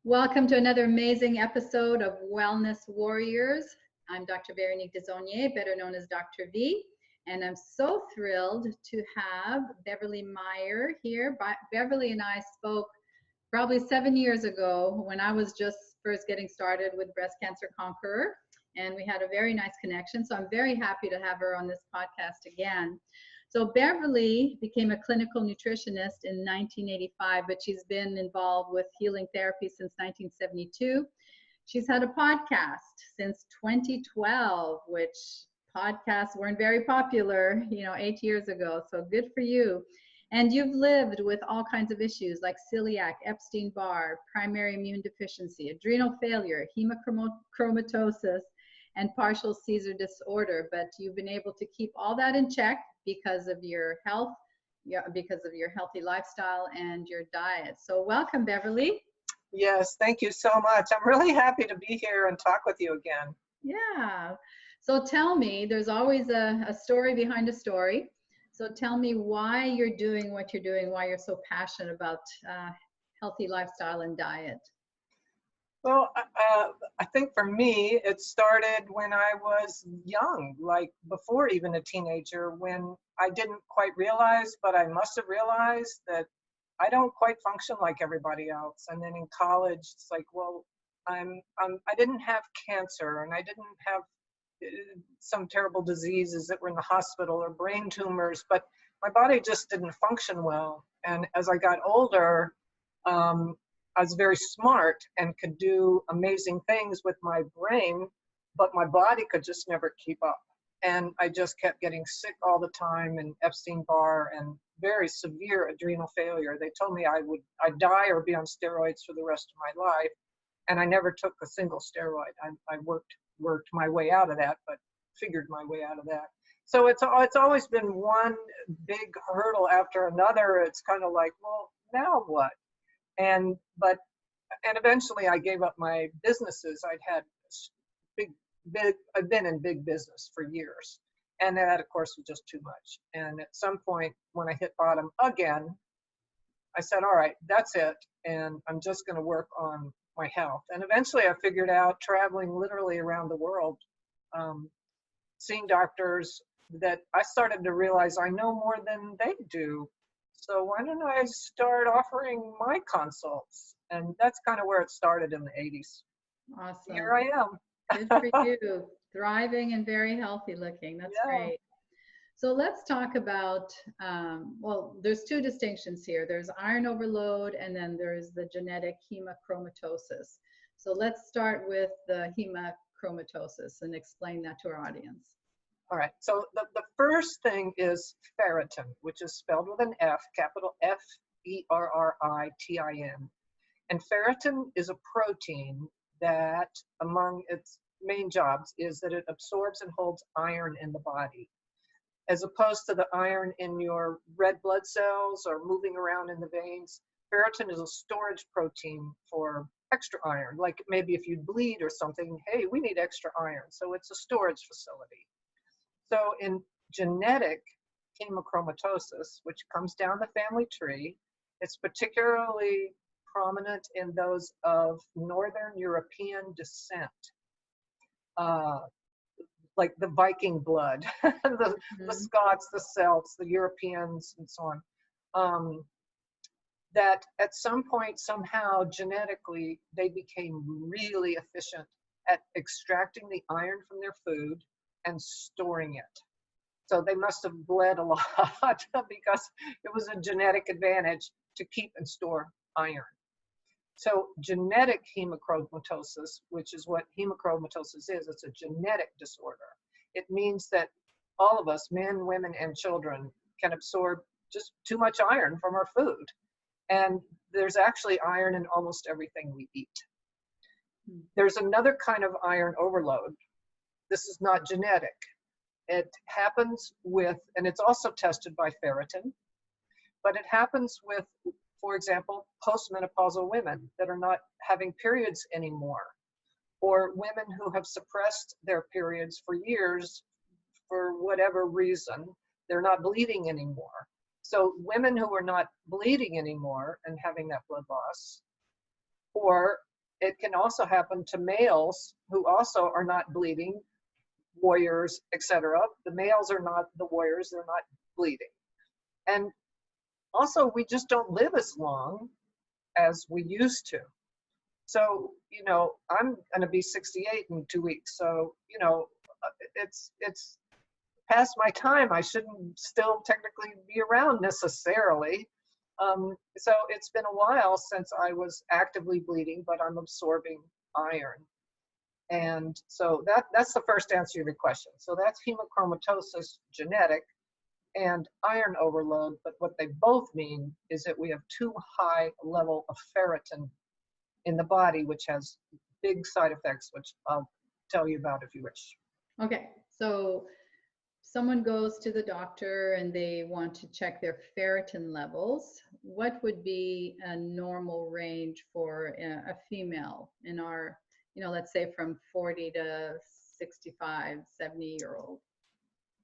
Welcome to another amazing episode of Wellness Warriors. I'm Dr. Veronique Desonier, better known as Dr. V, and I'm so thrilled to have Beverly Meyer here. Beverly and I spoke probably 7 years ago when I was just first getting started with Breast Cancer Conqueror, and we had a very nice connection. So I'm very happy to have her on this podcast again. So Beverly became a clinical nutritionist in 1985, but she's been involved with healing therapy since 1972. She's had a podcast since 2012, which podcasts weren't very popular, 8 years ago. So good for you. And you've lived with all kinds of issues like celiac, Epstein-Barr, primary immune deficiency, adrenal failure, hemochromatosis, and partial seizure disorder. But you've been able to keep all that in check because of your health, because of your healthy lifestyle and your diet. So welcome, Beverly. Yes, thank you so much. I'm really happy to be here and talk with you again. Yeah. So tell me, there's always a story behind a story. So tell me why you're doing what you're doing, why you're so passionate about healthy lifestyle and diet. Well, I think for me, it started when I was young, like before even a teenager, when I didn't quite realize, but I must have realized that I don't quite function like everybody else. And then in college, it's like, well, I didn't have cancer and I didn't have some terrible diseases that were in the hospital or brain tumors, but my body just didn't function well. And as I got older, I was very smart and could do amazing things with my brain, but my body could just never keep up. And I just kept getting sick all the time, and Epstein-Barr and very severe adrenal failure. They told me I'd die or be on steroids for the rest of my life. And I never took a single steroid. I worked my way out of that, but figured my way out of that. So it's always been one big hurdle after another. It's kind of like, well, now what? And eventually I gave up my businesses. I'd been in big business for years. And that, of course, was just too much. And at some point when I hit bottom again, I said, all right, that's it. And I'm just going to work on my health. And eventually I figured out, traveling literally around the world, seeing doctors, that I started to realize I know more than they do. So why don't I start offering my consults? And that's kind of where it started in the 80s. Awesome. Here I am. Good for you. Thriving and very healthy looking. That's great. So let's talk about, well, there's two distinctions here. There's iron overload, and then there's the genetic hemochromatosis. So let's start with the hemochromatosis and explain that to our audience. All right, so the first thing is ferritin, which is spelled with an F, capital F-E-R-R-I-T-I-N. And ferritin is a protein that, among its main jobs, is that it absorbs and holds iron in the body. As opposed to the iron in your red blood cells or moving around in the veins, ferritin is a storage protein for extra iron. Like maybe if you bleed or something, hey, we need extra iron. So it's a storage facility. So in genetic hemochromatosis, which comes down the family tree, it's particularly prominent in those of Northern European descent, like the Viking blood, the Scots, the Celts, the Europeans, and so on, that at some point, somehow, genetically, they became really efficient at extracting the iron from their food and storing it. So they must have bled a lot because it was a genetic advantage to keep and store iron. So genetic hemochromatosis, which is what hemochromatosis is, it's a genetic disorder. It means that all of us, men, women, and children, can absorb just too much iron from our food. And there's actually iron in almost everything we eat. There's another kind of iron overload. This is not genetic. It happens with, and it's also tested by ferritin, but it happens with, for example, postmenopausal women that are not having periods anymore, or women who have suppressed their periods for years for whatever reason. They're not bleeding anymore. So women who are not bleeding anymore and having that blood loss, or it can also happen to males who also are not bleeding, warriors, etc. The males are not the warriors, they're not bleeding. And also, we just don't live as long as we used to. So, you know, I'm going to be 68 in 2 weeks. So, you know, it's past my time. I shouldn't still technically be around necessarily. So it's been a while since I was actively bleeding, but I'm absorbing iron. And so that's the first answer to your question. So that's hemochromatosis, genetic, and iron overload. But what they both mean is that we have too high level of ferritin in the body, which has big side effects, which I'll tell you about if you wish. Okay, so someone goes to the doctor and they want to check their ferritin levels. What would be a normal range for a female in our, you know, let's say from 40 to 65, 70-year-old?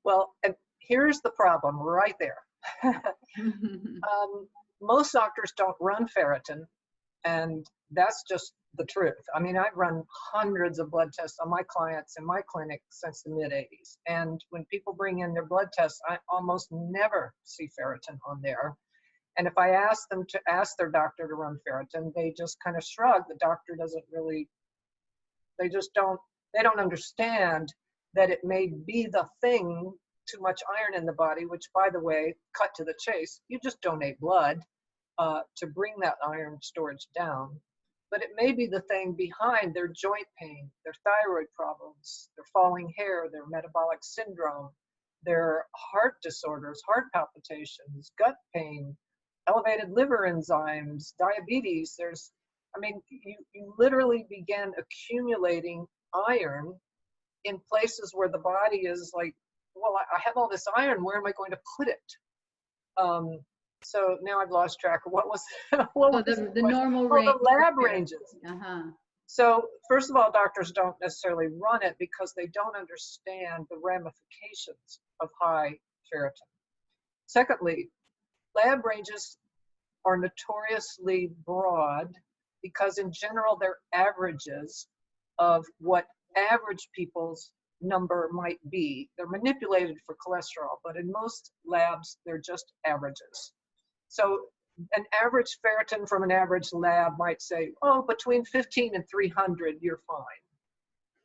Well, and here's the problem right there. Most doctors don't run ferritin, and that's just the truth. I mean, I've run hundreds of blood tests on my clients in my clinic since the mid-'80s. And when people bring in their blood tests, I almost never see ferritin on there. And if I ask them to ask their doctor to run ferritin, they just kind of shrug. The doctor doesn't really, they don't understand that it may be the thing, too much iron in the body, which, by the way, cut to the chase, you just donate blood to bring that iron storage down. But it may be the thing behind their joint pain, their thyroid problems, their falling hair, their metabolic syndrome, their heart disorders, heart palpitations, gut pain, elevated liver enzymes, diabetes. You literally begin accumulating iron in places where the body is like, well, I have all this iron, where am I going to put it? So now I've lost track of what was the normal range. The lab ranges. Uh-huh. So first of all, doctors don't necessarily run it because they don't understand the ramifications of high ferritin. Secondly, lab ranges are notoriously broad because in general they're averages of what average people's number might be. They're manipulated for cholesterol, but in most labs they're just averages. So an average ferritin from an average lab might say, oh, between 15 and 300, you're fine.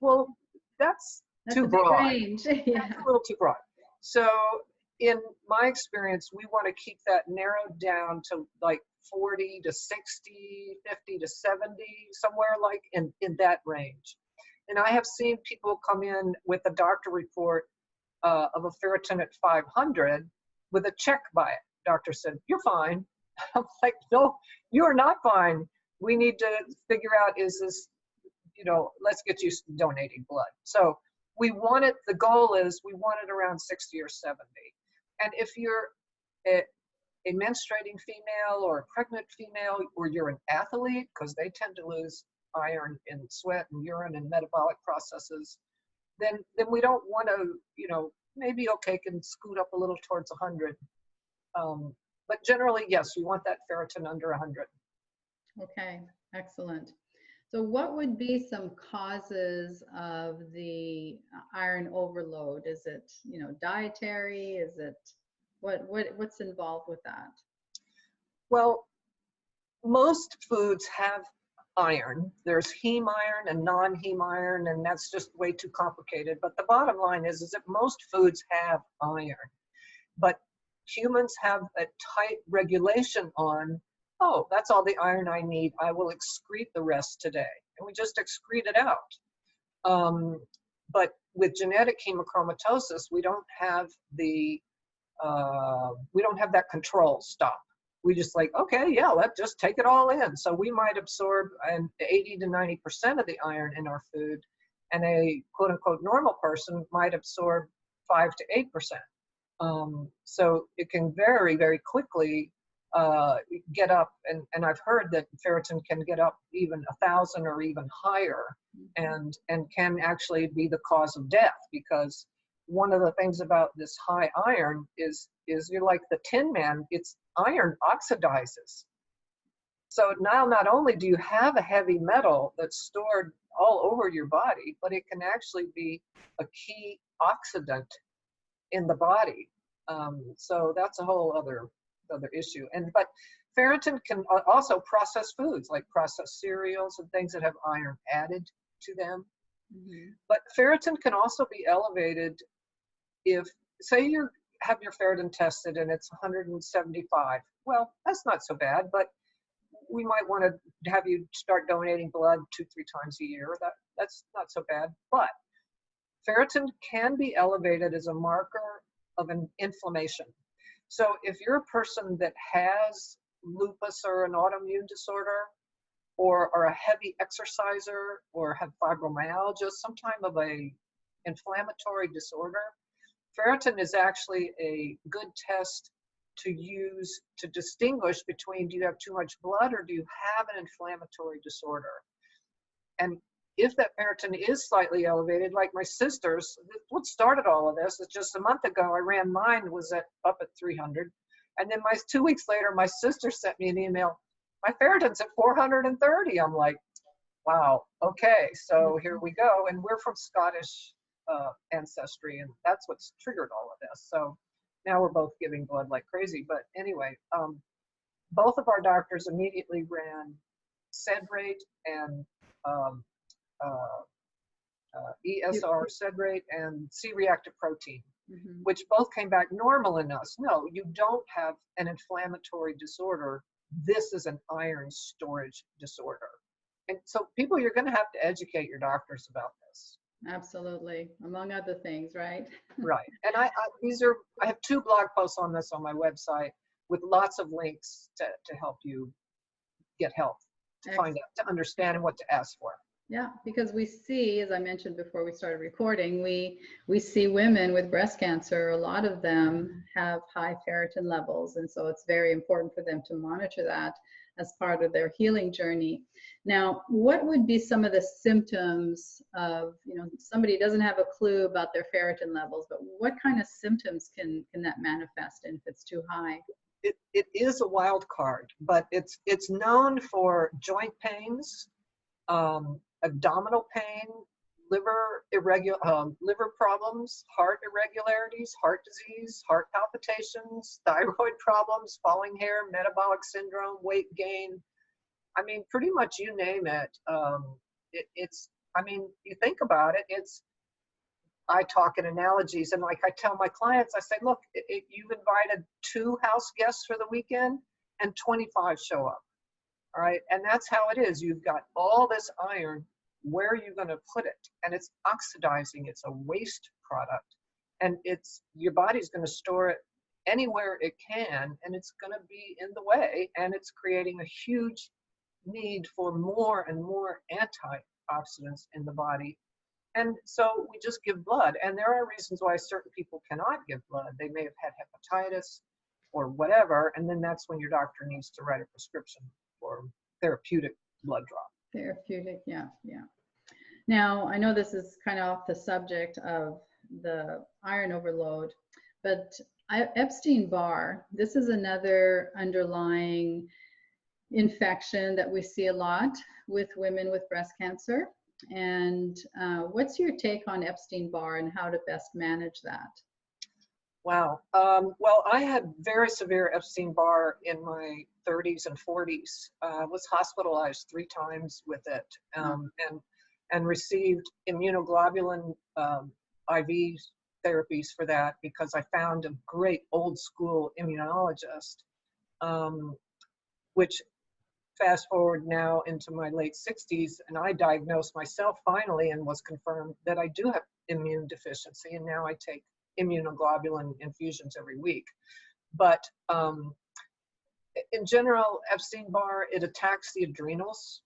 Well, that's too broad. Range. Yeah. That's a little too broad. So in my experience, we want to keep that narrowed down to like 40 to 60, 50 to 70, somewhere like in that range. And I have seen people come in with a doctor report of a ferritin at 500 with a check by it. Doctor said, you're fine. I'm like, no, you're not fine. We need to figure out, is this, you know, let's get you donating blood. So we want it, the goal is we want it around 60 or 70. And if you're a menstruating female or a pregnant female, or you're an athlete, because they tend to lose iron in sweat and urine and metabolic processes, then we don't want to, you know, maybe okay, can scoot up a little towards 100. But generally, yes, we want that ferritin under 100. Okay, excellent. So what would be some causes of the iron overload? Is it, you know, dietary? Is it, what's involved with that? Well, most foods have iron. There's heme iron and non-heme iron, and that's just way too complicated. But the bottom line is that most foods have iron. But humans have a tight regulation on, oh, that's all the iron I need. I will excrete the rest today. And we just excrete it out. But with genetic hemochromatosis, we don't have that control stop. We just like, okay, yeah, let's just take it all in. So we might absorb 80 to 90% of the iron in our food, and a quote unquote normal person might absorb 5 to 8%. So it can very, very quickly get up, and I've heard that ferritin can get up even 1,000 or even higher, and can actually be the cause of death, because one of the things about this high iron is you're like the Tin Man. It's iron oxidizes. So now not only do you have a heavy metal that's stored all over your body, but it can actually be a key oxidant in the body. So that's a whole other issue. But ferritin can also process foods, like processed cereals and things that have iron added to them. Mm-hmm. But ferritin can also be elevated if, say, you have your ferritin tested and it's 175. Well, that's not so bad, but we might want to have you start donating blood 2-3 times a year. That's not so bad. But ferritin can be elevated as a marker of an inflammation. So if you're a person that has lupus or an autoimmune disorder, or are a heavy exerciser, or have fibromyalgia, some type of a inflammatory disorder, ferritin is actually a good test to use to distinguish between, do you have too much blood or do you have an inflammatory disorder? And if that ferritin is slightly elevated, like my sister's, what started all of this is just a month ago, I ran mine was up at 300. And then 2 weeks later, my sister sent me an email, my ferritin's at 430. I'm like, wow, okay, so here we go. And we're from Scottish ancestry, and that's what's triggered all of this. So now we're both giving blood like crazy. But anyway, both of our doctors immediately ran sed rate and ESR sed rate and C-reactive protein, which both came back normal in us. No, you don't have an inflammatory disorder. This is an iron storage disorder. And so people, you're going to have to educate your doctors about this. Absolutely, among other things, right? Right. And I have 2 blog posts on this on my website with lots of links to help you get help, to find out, to understand, and what to ask for. Yeah, because we see, as I mentioned before we started recording, we see women with breast cancer, a lot of them have high ferritin levels, and so it's very important for them to monitor that as part of their healing journey. Now, what would be some of the symptoms of, somebody doesn't have a clue about their ferritin levels, but what kind of symptoms can that manifest in if it's too high? It is a wild card, but it's known for joint pains, abdominal pain, liver problems, heart irregularities, heart disease, heart palpitations, thyroid problems, falling hair, metabolic syndrome, weight gain. I mean, pretty much you name it. You think about it, I talk in analogies, and like I tell my clients, I say, look, you've invited 2 house guests for the weekend and 25 show up. All right, and that's how it is. You've got all this iron. Where are you going to put it? And it's oxidizing. It's a waste product, and your body's going to store it anywhere it can, and it's going to be in the way, and it's creating a huge need for more and more antioxidants in the body. And so we just give blood, and there are reasons why certain people cannot give blood. They may have had hepatitis or whatever, and then that's when your doctor needs to write a prescription for therapeutic blood draw. Therapeutic, yeah. Now, I know this is kind of off the subject of the iron overload, but Epstein-Barr, this is another underlying infection that we see a lot with women with breast cancer. And what's your take on Epstein-Barr and how to best manage that? Wow. Well, I had very severe Epstein-Barr in my 30s and 40s. Was hospitalized 3 times with it, and received immunoglobulin IV therapies for that, because I found a great old school immunologist, which fast forward now into my late 60s, and I diagnosed myself finally and was confirmed that I do have immune deficiency, and now I take immunoglobulin infusions every week. But in general, Epstein-Barr, it attacks the adrenals,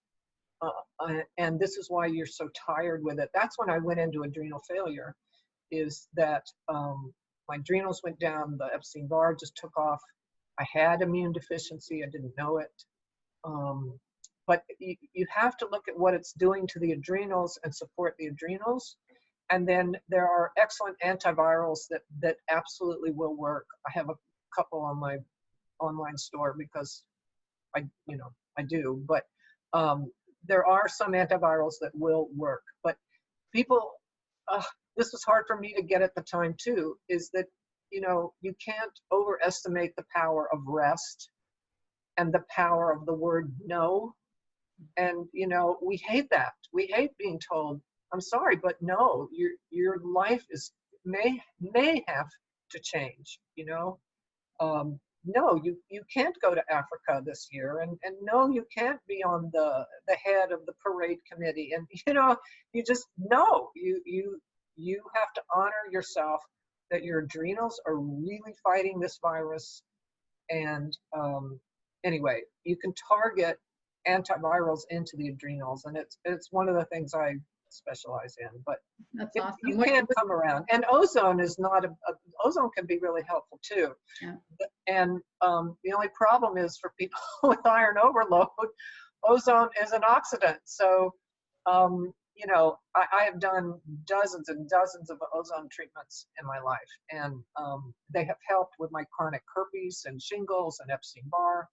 and this is why you're so tired with it. That's when I went into adrenal failure, is that my adrenals went down, the Epstein-Barr just took off. I had immune deficiency, I didn't know it. But you have to look at what it's doing to the adrenals and support the adrenals. And then there are excellent antivirals that absolutely will work. I have a couple on my online store because I do, but there are some antivirals that will work. But people, this was hard for me to get at the time too, is that, you know, you can't overestimate the power of rest and the power of the word no. And, you know, we hate that. We hate being told, I'm sorry, but no, your life may have to change, you know. No, you can't go to Africa this year, and no, you can't be on the head of the parade committee, and you know, you just no, you have to honor yourself that your adrenals are really fighting this virus, and anyway, you can target antivirals into the adrenals, and it's one of the things I specialize in, but That's awesome. you can't come around. And ozone is not ozone can be really helpful too. Yeah. And the only problem is for people with iron overload, ozone is an oxidant. So, you know, I have done dozens and dozens of ozone treatments in my life, and they have helped with my chronic herpes and shingles and Epstein-Barr.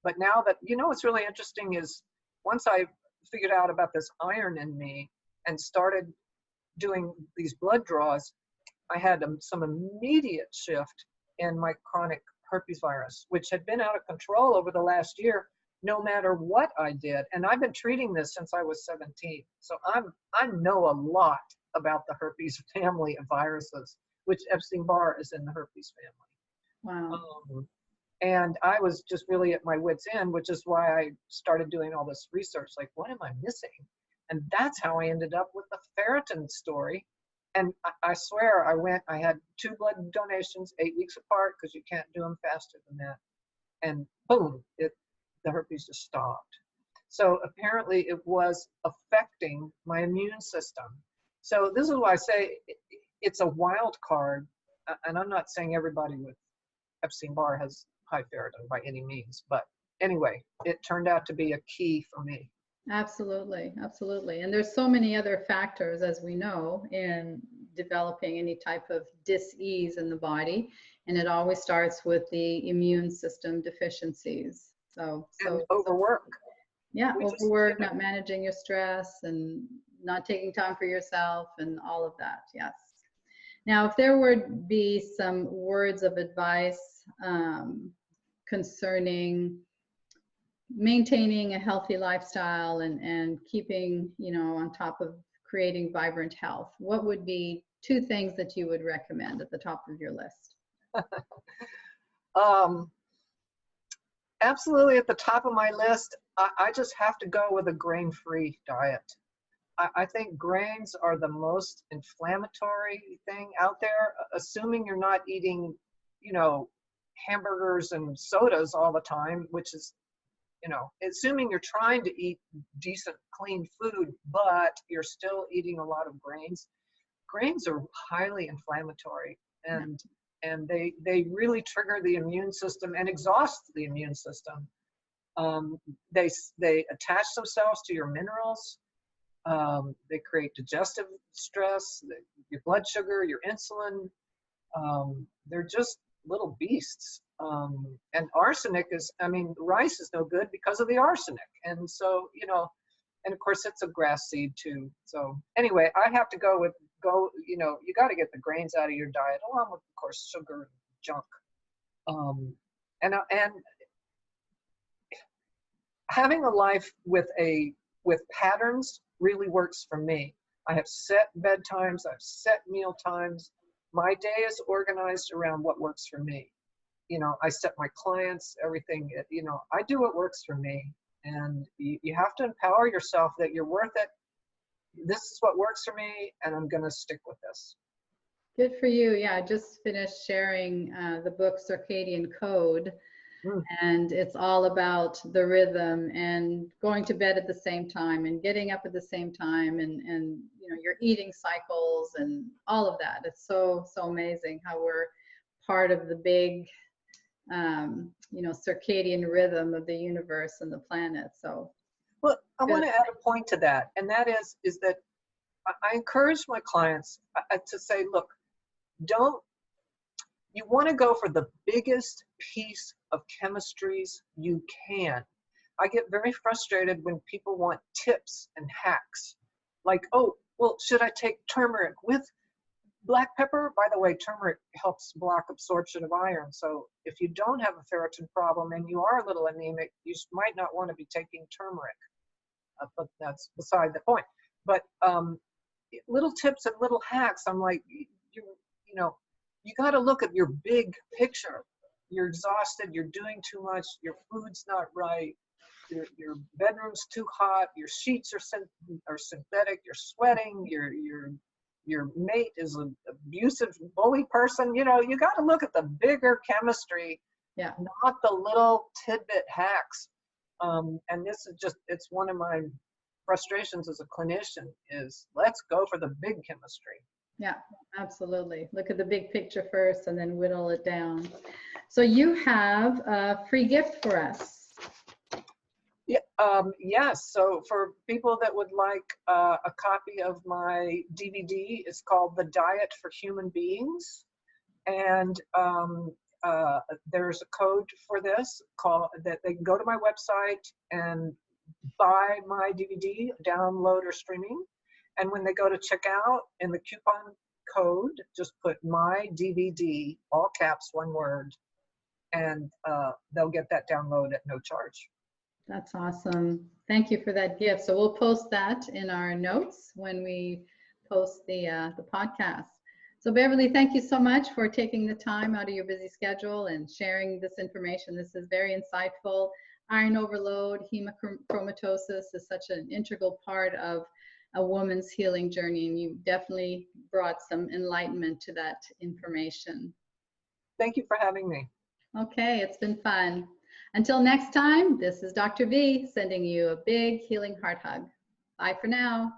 But now that, you know, what's really interesting is once I figured out about this iron in me and started doing these blood draws, I had some immediate shift in my chronic herpes virus, which had been out of control over the last year, no matter what I did. And I've been treating this since I was 17. So I know a lot about the herpes family of viruses, which Epstein-Barr is in the herpes family. Wow. And I was just really at my wit's end, which is why I started doing all this research. Like, what am I missing? And that's how I ended up with the ferritin story. And I swear I had 2 blood donations 8 weeks apart, because you can't do them faster than that. And boom, the herpes just stopped. So apparently it was affecting my immune system. So this is why I say it's a wild card. And I'm not saying everybody with Epstein-Barr has high ferritin by any means, but anyway, it turned out to be a key for me. Absolutely, absolutely. And there's so many other factors, as we know, in developing any type of dis-ease in the body, and it always starts with the immune system deficiencies. So overwork. Yeah, overwork, not managing your stress, and not taking time for yourself, and all of that. Yes. Now, if there would be some words of advice concerning maintaining a healthy lifestyle and keeping, you know, on top of creating vibrant health, what would be 2 things that you would recommend at the top of your list? Absolutely at the top of my list, I just have to go with a grain-free diet. I think grains are the most inflammatory thing out there, assuming you're not eating, you know, hamburgers and sodas all the time, which is, you know, assuming you're trying to eat decent, clean food, but you're still eating a lot of grains. Grains are highly inflammatory, and they really trigger the immune system and exhaust the immune system. They attach themselves to your minerals. They create digestive stress, your blood sugar, your insulin. They're just little beasts. And arsenic is, I mean, rice is no good because of the arsenic. And so, you know, and of course it's a grass seed too. So anyway, I have to you know, you got to get the grains out of your diet, along with, of course, sugar and junk. And having a life with patterns really works for me. I have set bedtimes, I've set meal times. My day is organized around what works for me. You know, I set my clients, everything, you know, I do what works for me. And you have to empower yourself that you're worth it. This is what works for me, and I'm going to stick with this. Good for you. Yeah, I just finished sharing the book Circadian Code. And it's all about the rhythm and going to bed at the same time and getting up at the same time, and you know, your eating cycles and all of that. It's so amazing how we're part of the big you know, circadian rhythm of the universe and the planet. So well, I want to add a point to that, and that is that I encourage my clients to say, look, You want to go for the biggest piece of chemistries you can. I get very frustrated when people want tips and hacks. Like, oh, well, should I take turmeric with black pepper? By the way, turmeric helps block absorption of iron. So if you don't have a ferritin problem and you are a little anemic, you might not want to be taking turmeric. But that's beside the point. But little tips and little hacks, I'm like, you know, you got to look at your big picture. You're exhausted, you're doing too much, your food's not right, your bedroom's too hot, your sheets are synthetic, you're sweating, your mate is an abusive bully person. You know, you got to look at the bigger chemistry, Yeah. not the little tidbit hacks. And this is just, it's one of my frustrations as a clinician is let's go for the big chemistry. Yeah, absolutely. Look at the big picture first and then whittle it down. So you have a free gift for us. Yeah, yes. So for people that would like a copy of my DVD, it's called The Diet for Human Beings. And there's a code for this that they can go to my website and buy my DVD, download or streaming. And when they go to checkout, in the coupon code, just put my DVD, all caps, one word, and they'll get that download at no charge. That's awesome. Thank you for that gift. So we'll post that in our notes when we post the podcast. So Beverly, thank you so much for taking the time out of your busy schedule and sharing this information. This is very insightful. Iron overload, hemochromatosis is such an integral part of a woman's healing journey, and you definitely brought some enlightenment to that information. Thank you for having me. Okay, it's been fun. Until next time, this is Dr. V sending you a big healing heart hug. Bye for now.